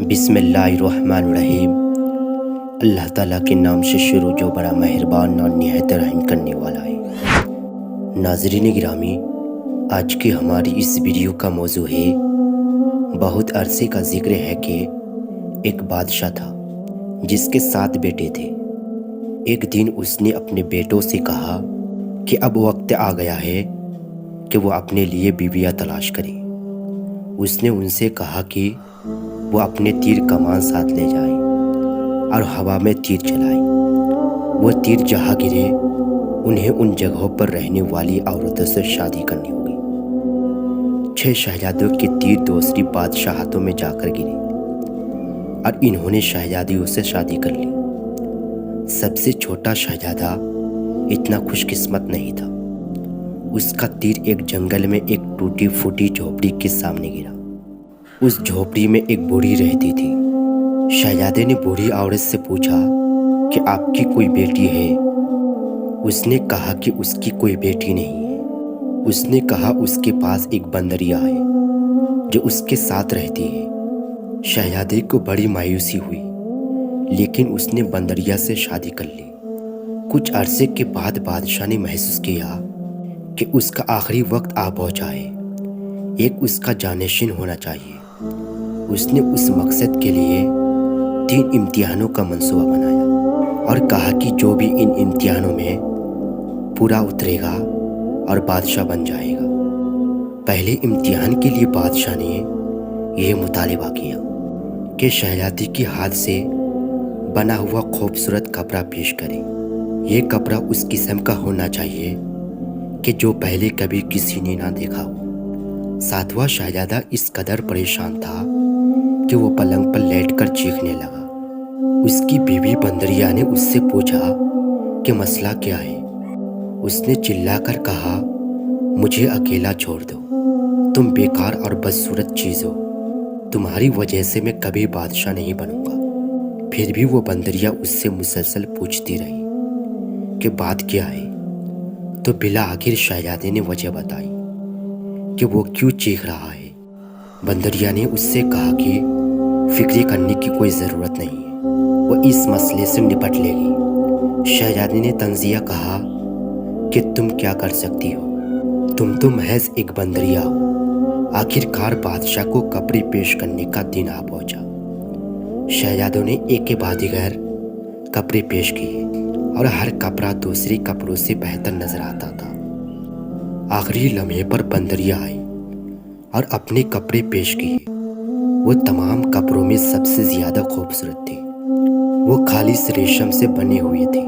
بسم اللہ الرحمن الرحیم۔ اللہ تعالیٰ کے نام سے شروع جو بڑا مہربان اور نہایت رحم کرنے والا ہے۔ ناظرین گرامی، آج کی ہماری اس ویڈیو کا موضوع ہے، بہت عرصے کا ذکر ہے کہ ایک بادشاہ تھا جس کے 7 بیٹے تھے۔ ایک دن اس نے اپنے بیٹوں سے کہا کہ اب وقت آ گیا ہے کہ وہ اپنے لیے بیویاں تلاش کریں۔ اس نے ان سے کہا کہ وہ اپنے تیر کمان ساتھ لے جائیں اور ہوا میں تیر چلائیں۔ وہ تیر جہاں گرے انہیں ان جگہوں پر رہنے والی عورتوں سے شادی کرنی ہوگی۔ 6 شہزادوں کے تیر دوسری بادشاہتوں میں جا کر گرے اور انہوں نے شہزادیوں سے شادی کر لی۔ سب سے چھوٹا شہزادہ اتنا خوش قسمت نہیں تھا۔ اس کا تیر ایک جنگل میں ایک ٹوٹی پھوٹی جھوپڑی کے سامنے گرا۔ اس جھوپڑی میں ایک بوڑھی رہتی تھی۔ شہزادے نے بوڑھی عورت سے پوچھا کہ آپ کی کوئی بیٹی ہے؟ اس نے کہا کہ اس کی کوئی بیٹی نہیں ہے۔ اس نے کہا اس کے پاس ایک بندریا ہے جو اس کے ساتھ رہتی ہے۔ شہزادے کو بڑی مایوسی ہوئی، لیکن اس نے بندریا سے شادی کر لی۔ کچھ عرصے کے بعد بادشاہ نے محسوس کیا کہ اس کا آخری وقت آ پہنچا ہے، ایک اس کا جانشین ہونا چاہیے۔ اس نے اس مقصد کے لیے 3 امتحانوں کا منصوبہ بنایا اور کہا کہ جو بھی ان امتحانوں میں پورا اترے گا اور بادشاہ بن جائے گا۔ پہلے امتحان کے لیے بادشاہ نے یہ مطالبہ کیا کہ شہزادی کے ہاتھ سے بنا ہوا خوبصورت کپڑا پیش کرے۔ یہ کپڑا اس قسم کا ہونا چاہیے کہ جو پہلے کبھی کسی نے نہ دیکھا ہو۔ 7واں شہزادہ اس قدر پریشان تھا کہ وہ پلنگ پر لیٹ کر چیخنے لگا۔ اس کی بیوی بندریا نے اس سے پوچھا کہ مسئلہ کیا ہے؟ اس نے چلا کر کہا، مجھے اکیلا چھوڑ دو، تم بیکار اور بدصورت چیز ہو، تمہاری وجہ سے میں کبھی بادشاہ نہیں بنوں گا۔ پھر بھی وہ بندریا اس سے مسلسل پوچھتی رہی کہ بات کیا ہے، تو بالآخر شہزادے نے وجہ بتائی کہ وہ کیوں چیخ رہا ہے۔ بندریا نے اس سے کہا کہ فکر کرنے کی کوئی ضرورت نہیں ہے، وہ اس مسئلے سے نپٹ لے گی۔ شہزادے نے طنزیہ کہا کہ تم کیا کر سکتی ہو، تم تو محض ایک بندریا ہو۔ آخر کار بادشاہ کو کپڑے پیش کرنے کا دن آ پہنچا۔ شہزادوں نے ایک کے بعد دیگر کپڑے پیش کیے اور ہر کپڑا دوسرے کپڑوں سے بہتر نظر آتا تھا۔ آخری لمحے پر بندریا آئی اور اپنے کپڑے پیش کیے۔ وہ تمام کپڑوں میں سب سے زیادہ خوبصورت تھے۔ وہ خالص ریشم سے بنے ہوئے تھے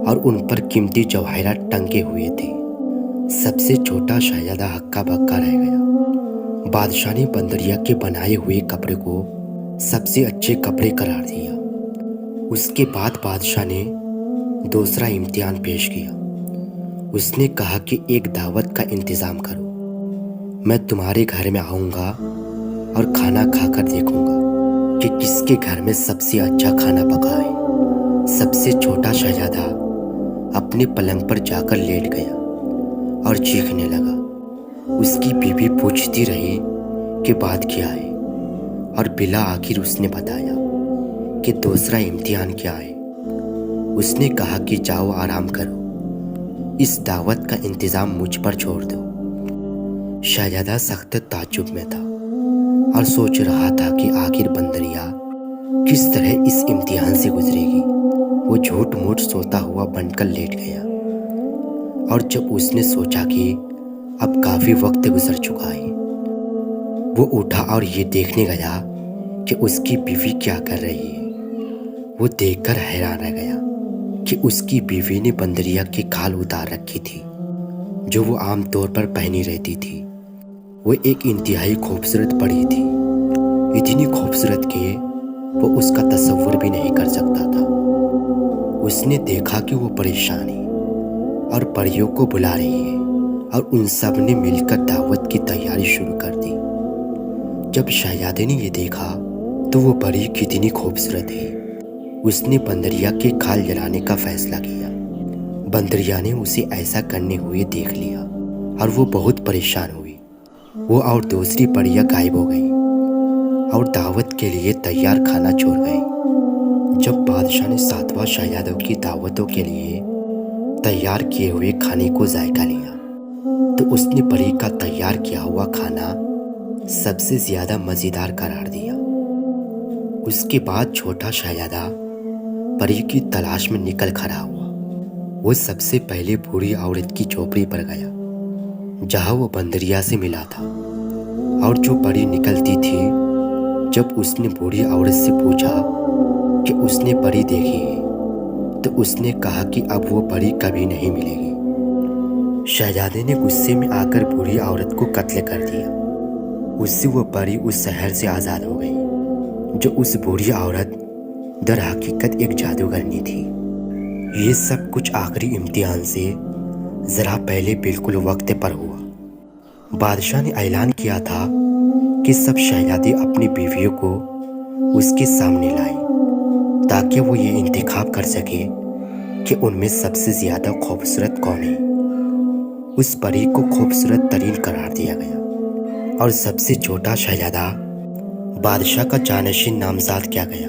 اور ان پر قیمتی جواہرات ٹنگے ہوئے تھے۔ سب سے چھوٹا شہزادہ ہکا بکا رہ گیا۔ بادشاہ نے بندریا کے بنائے ہوئے کپڑے کو سب سے اچھے کپڑے قرار دیا۔ اس کے بعد بادشاہ نے دوسرا امتحان پیش کیا۔ اس نے کہا کہ ایک دعوت کا انتظام کرو، میں تمہارے گھر میں آؤں گا اور کھانا کھا کر دیکھوں گا کہ کس کے گھر میں سب سے اچھا کھانا پکا ہے۔ سب سے چھوٹا شہزادہ اپنے پلنگ پر جا کر لیٹ گیا اور چیخنے لگا۔ اس کی بیوی پوچھتی رہی کہ بات کیا ہے، اور بالآخر اس نے بتایا کہ دوسرا امتحان کیا ہے۔ اس نے کہا کہ جاؤ آرام کرو، اس دعوت کا انتظام مجھ پر چھوڑ دو۔ شہزادہ سخت تعجب میں تھا اور سوچ رہا تھا کہ آخر بندریا کس طرح اس امتحان سے گزرے گی۔ وہ جھوٹ موٹ سوتا ہوا بن کر لیٹ گیا، اور جب اس نے سوچا کہ اب کافی وقت گزر چکا ہے، وہ اٹھا اور یہ دیکھنے گیا کہ اس کی بیوی کیا کر رہی ہے۔ وہ دیکھ کر حیران رہ گیا کہ اس کی بیوی نے بندریا کی کھال اتار رکھی تھی جو وہ عام طور پر پہنی رہتی تھی۔ وہ ایک انتہائی خوبصورت پری تھی، اتنی خوبصورت کہ وہ اس کا تصور بھی نہیں کر سکتا تھا۔ اس نے دیکھا کہ وہ پریشان ہے اور پریوں کو بلا رہی ہے، اور ان سب نے مل کر دعوت کی تیاری شروع کر دی۔ جب شہزادے نے یہ دیکھا تو وہ پری کتنی خوبصورت ہے، اس نے بندریا کے کھال جلانے کا فیصلہ کیا۔ بندریا نے اسے ایسا کرنے ہوئے دیکھ لیا اور وہ بہت پریشان ہوئی۔ وہ اور دوسری پریاں غائب ہو گئی اور دعوت کے لیے تیار کھانا چھوڑ گئے۔ جب بادشاہ نے 7واں شہزادوں کی دعوتوں کے لیے تیار کیے ہوئے کھانے کو ذائقہ لیا تو اس نے پری کا تیار کیا ہوا کھانا سب سے زیادہ مزیدار قرار دیا۔ اس کے بعد چھوٹا شہزادہ پری کی تلاش میں نکل کھڑا ہوا۔ وہ سب سے پہلے بوڑھی عورت کی جھوپڑی پر گیا جہاں وہ بندریا سے ملا تھا، اور جو پری نکلتی تھی۔ جب اس نے بوڑھی عورت سے پوچھا کہ اس نے پری دیکھی ہے تو اس نے کہا کہ اب وہ پری کبھی نہیں ملے گی۔ شہزادے نے غصے میں آ کر بوڑھی عورت کو قتل کر دیا۔ اس سے وہ پری اس شہر سے آزاد ہو گئی جو اس بوڑھی عورت در حقیقت ایک جادوگرنی تھی۔ یہ سب کچھ آخری امتحان سے ذرا پہلے بالکل وقت پر ہوا۔ بادشاہ نے اعلان کیا تھا کہ سب شہزادے اپنی بیویوں کو اس کے سامنے لائیں تاکہ وہ یہ انتخاب کر سکے کہ ان میں سب سے زیادہ خوبصورت کون ہے۔ اس پری کو خوبصورت ترین قرار دیا گیا اور سب سے چھوٹا شہزادہ بادشاہ کا جانشین نامزد کیا گیا۔